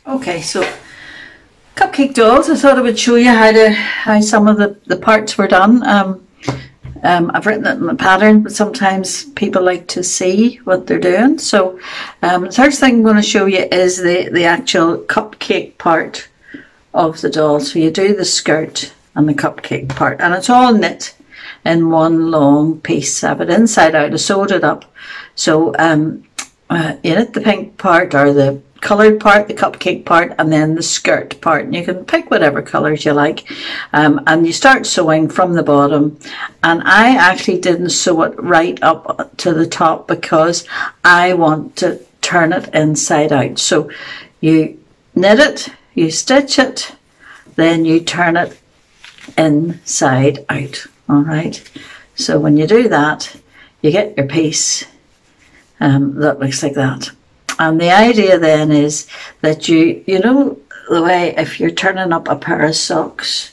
Okay, so cupcake dolls. I thought I would show you how some of the parts were done. I've written it in the pattern, but sometimes people like to see what they're doing. So the first thing I'm going to show you is the actual cupcake part of the doll. So you do the skirt and the cupcake part, and it's all knit in one long piece. I have it inside out. I sewed it up. So you knit the pink part, or the coloured part, the cupcake part, and then the skirt part. And you can pick whatever colours you like. And you start sewing from the bottom. And I actually didn't sew it right up to the top because I want to turn it inside out. So you knit it, you stitch it, then you turn it inside out. Alright, so when you do that, you get your piece that looks like that. And the idea then is that you know the way if you're turning up a pair of socks,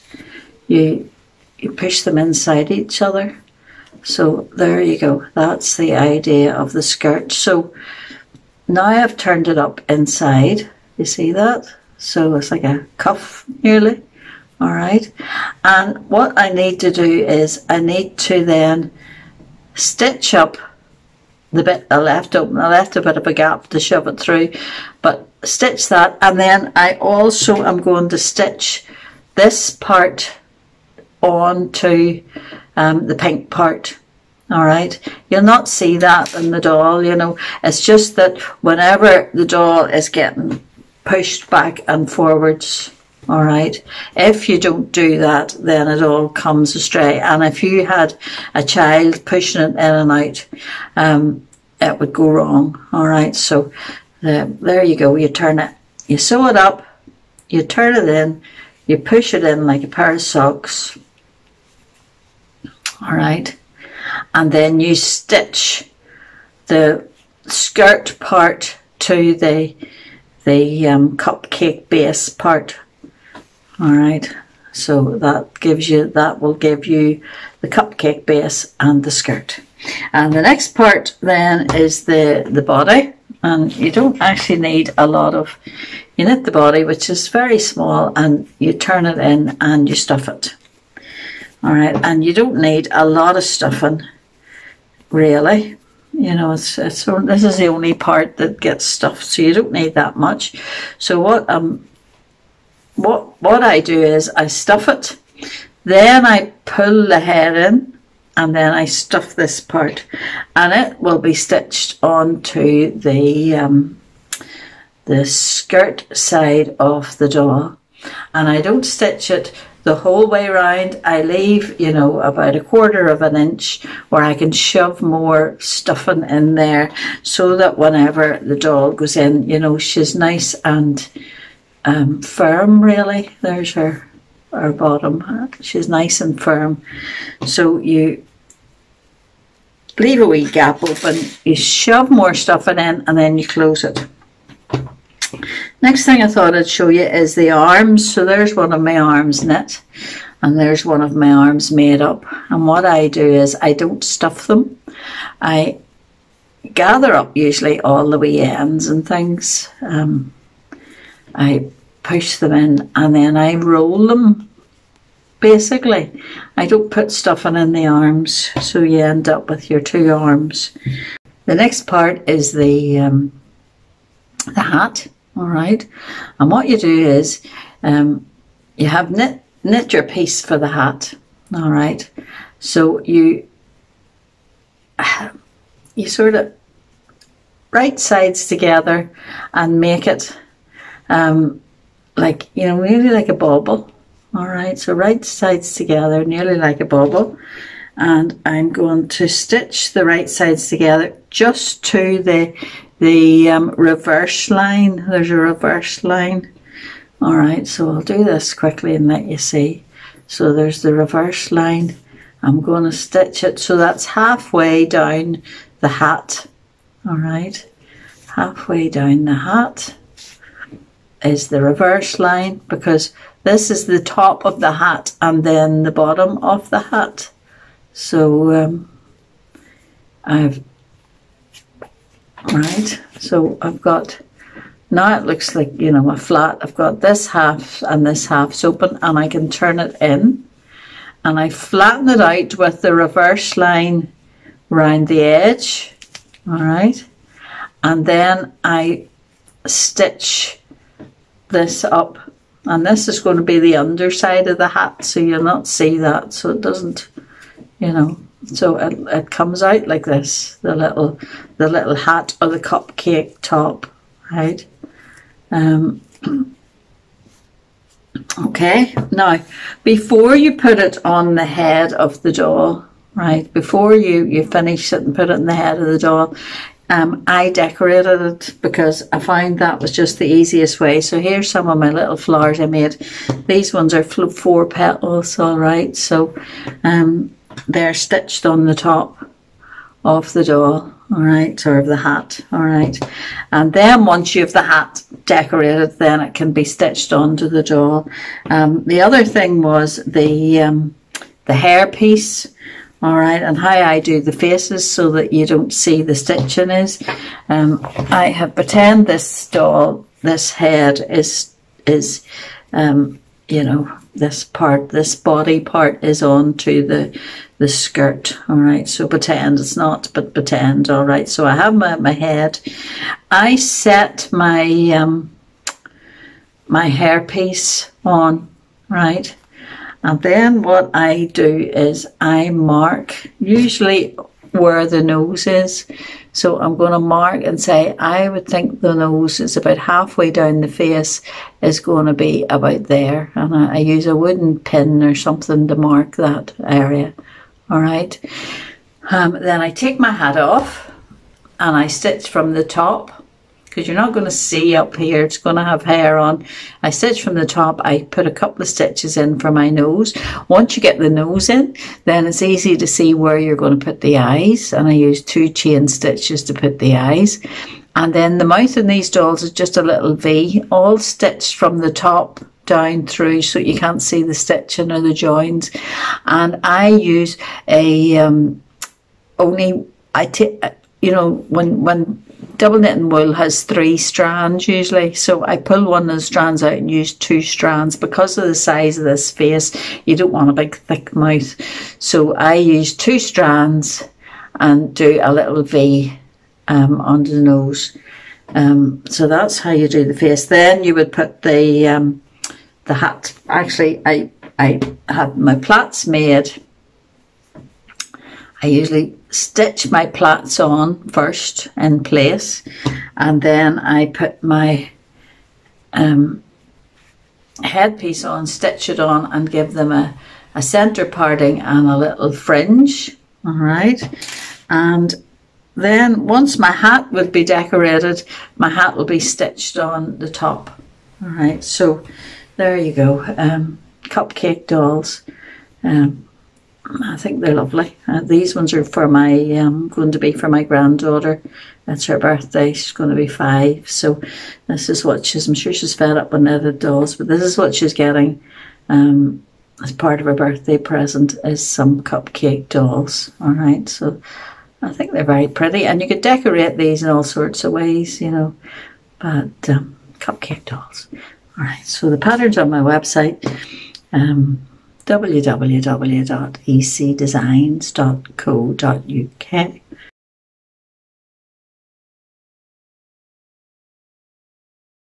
you push them inside each other. So there you go. That's the idea of the skirt. So now I've turned it up inside. You see that? So it's like a cuff nearly. All right. And what I need to do is I need to then stitch up the bit I left open. I left a bit of a gap to shove it through, but stitch that, and then I also am going to stitch this part onto the pink part. All right, you'll not see that in the doll, you know. It's just that whenever the doll is getting pushed back and forwards, all right, if you don't do that, then it all comes astray. And if you had a child pushing it in and out, it would go wrong. All right, so there you go. You turn it, you sew it up, you turn it in, you push it in like a pair of socks. All right, and then you stitch the skirt part to the cupcake base part. All right, so that will give you the cupcake base and the skirt. And the next part then is the body, and you don't actually need a lot of, you knit the body, which is very small, and you turn it in and you stuff it. All right, and you don't need a lot of stuffing, really. You know, this is the only part that gets stuffed, so you don't need that much. So what I do is I stuff it, then I pull the head in, and then I stuff this part, and it will be stitched onto the skirt side of the doll. And I don't stitch it the whole way around. I leave, you know, about 1/4 of an inch where I can shove more stuffing in there, so that whenever the doll goes in, you know, she's nice and firm, really. There's her bottom. She's nice and firm. So you leave a wee gap open, you shove more stuffing in, and then you close it. Next thing I thought I'd show you is the arms. So there's one of my arms knit, and there's one of my arms made up. And what I do is I don't stuff them. I gather up usually all the wee ends and things. I push them in, and then I roll them. Basically, I don't put stuffing in the arms, so you end up with your 2 arms. The next part is the hat. All right, and what you do is you have knit your piece for the hat. All right, so you sort of right sides together and make it like, you know, nearly like a bauble. All right, so right sides together, nearly like a bauble, and I'm going to stitch the right sides together just to the reverse line. There's a reverse line. All right, so I'll do this quickly and let you see. So there's the reverse line. I'm going to stitch it so that's halfway down the hat. All right, halfway down the hat is the reverse line, because this is the top of the hat and then the bottom of the hat. So I've got Now it looks like, you know, a flat. I've got this half and this half's open, and I can turn it in, and I flatten it out with the reverse line round the edge. All right, and then I stitch this up, and this is going to be the underside of the hat, so you'll not see that, so it doesn't, you know, so it comes out like this, the little hat or the cupcake top, right? Okay, now before you put it on the head of the doll, right, before you finish it and put it in the head of the doll, I decorated it because I found that was just the easiest way. So here's some of my little flowers I made. These ones are 4 petals, all right, so they're stitched on the top of the doll, all right, or of the hat, all right. And then once you have the hat decorated, then it can be stitched onto the doll. The other thing was the hair piece, all right, and how I do the faces so that you don't see the stitching is, I have pretend this doll, this head is you know, this body part is onto the skirt, all right, so pretend it's not, but pretend, all right. So I have my head. I set my my hair piece on, right, and then what I do is I mark usually where the nose is. So I'm going to mark and say I would think the nose is about halfway down the face, is going to be about there, and I use a wooden pin or something to mark that area, all right. Then I take my hat off and I stitch from the top, because you're not going to see up here, it's going to have hair on. I stitch from the top, I put a couple of stitches in for my nose. Once you get the nose in, then it's easy to see where you're going to put the eyes, and I use 2 chain stitches to put the eyes. And then the mouth in these dolls is just a little V, all stitched from the top down through, so you can't see the stitching or the joins. And I use a you know, when double knitting wool has 3 strands usually, so I pull one of the strands out and use 2 strands. Because of the size of this face, you don't want a big thick mouth, so I use 2 strands and do a little V under the nose. So that's how you do the face. Then you would put the hat. Actually, I had my plaits made. I usually stitch my plaits on first in place, and then I put my headpiece on, stitch it on, and give them a centre parting and a little fringe, all right. And then once my hat would be decorated, my hat will be stitched on the top, all right. So there you go, cupcake dolls. I think they're lovely. These ones are for my going to be for my granddaughter. It's her birthday. She's going to be 5. So this is what she's. I'm sure she's fed up with knitted dolls, but this is what she's getting as part of her birthday present, is some cupcake dolls. All right. So I think they're very pretty, and you could decorate these in all sorts of ways, you know. But cupcake dolls. All right. So the pattern's on my website. www.ecdesigns.co.uk.